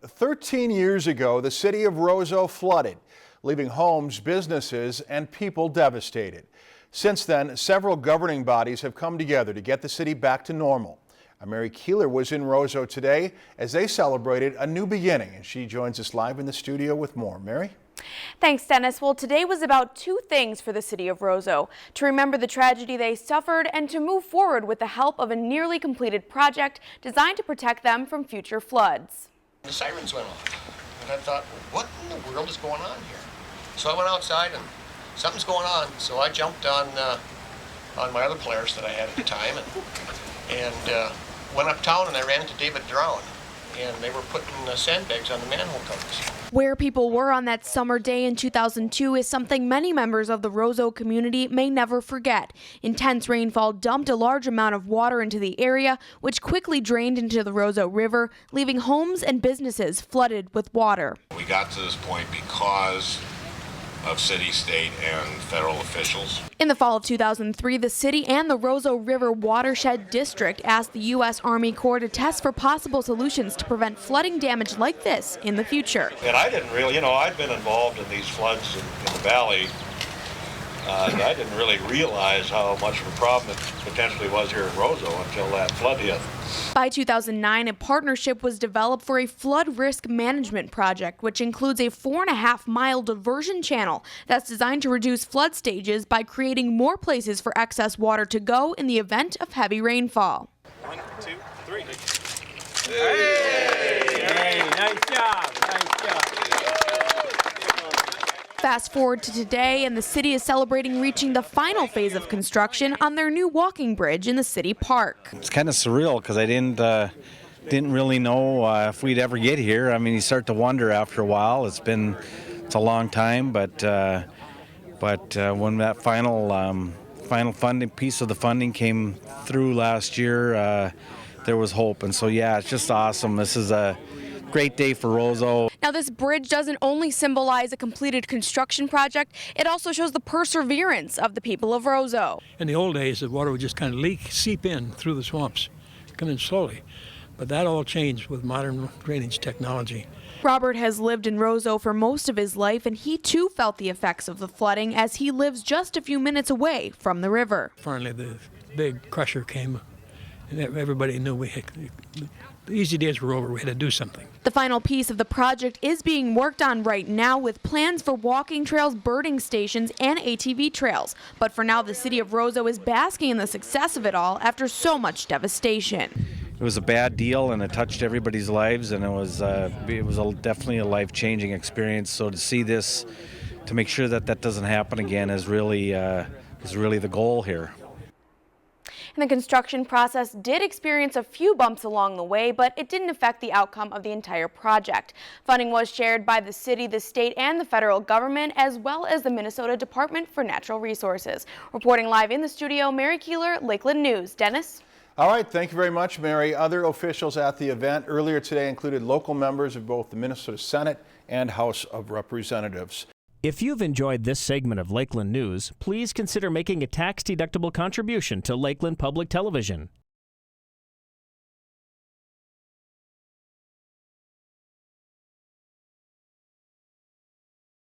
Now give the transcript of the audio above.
13 years ago, the city of Roseau flooded, leaving homes, businesses, and people devastated. Since then, several governing bodies have come together to get the city back to normal. Mary Keeler was in Roseau today as they celebrated a new beginning, and she joins us live in the studio with more. Mary? Thanks, Dennis. Well, today was about two things for the city of Roseau: to remember the tragedy they suffered and to move forward with the help of a nearly completed project designed to protect them from future floods. The sirens went off, and I thought, well, what in the world is going on here? So I went outside, and something's going on. So I jumped on my other players that I had at the time, and went uptown, and I ran into David Drown, and they were putting sandbags on the manhole covers. Where people were on that summer day in 2002 is something many members of the Roseau community may never forget. Intense rainfall dumped a large amount of water into the area, which quickly drained into the Roseau River, leaving homes and businesses flooded with water. We got to this point because of city, state, and federal officials. In the fall of 2003, the city and the Roseau River Watershed District asked the U.S. Army Corps to test for possible solutions to prevent flooding damage like this in the future. And I didn't really, I'd been involved in these floods in the valley. I didn't really realize how much of a problem it potentially was here in Roseau until that flood hit. By 2009, a partnership was developed for a flood risk management project, which includes a 4.5-mile diversion channel that's designed to reduce flood stages by creating more places for excess water to go in the event of heavy rainfall. 1, 2, 3. Hey, nice job, nice job. Fast forward to today, and the city is celebrating reaching the final phase of construction on their new walking bridge in the city park. It's kind of surreal because I didn't really know if we'd ever get here. I mean, you start to wonder after a while. It's a long time, but when that final funding piece of the funding came through last year, there was hope. And so yeah, it's just awesome. This is a great day for Roseau. Now, this bridge doesn't only symbolize a completed construction project, it also shows the perseverance of the people of Roseau. In the old days, the water would just kind of seep in through the swamps, come in slowly. But that all changed with modern drainage technology. Robert has lived in Roseau for most of his life, and he too felt the effects of the flooding as he lives just a few minutes away from the river. Finally, the big crusher came, and everybody knew the easy days were over. We had to do something. The final piece of the project is being worked on right now with plans for walking trails, birding stations, and ATV trails. But for now, the city of Roseau is basking in the success of it all after so much devastation. It was a bad deal, and it touched everybody's lives, and it was definitely a life-changing experience. So to see this, to make sure that that doesn't happen again, is really the goal here. And the construction process did experience a few bumps along the way, but it didn't affect the outcome of the entire project. Funding was shared by the city, the state, and the federal government, as well as the Minnesota Department for Natural Resources. Reporting live in the studio, Mary Keeler, Lakeland News. Dennis? All right, thank you very much, Mary. Other officials at the event earlier today included local members of both the Minnesota Senate and House of Representatives. If you've enjoyed this segment of Lakeland News, please consider making a tax-deductible contribution to Lakeland Public Television.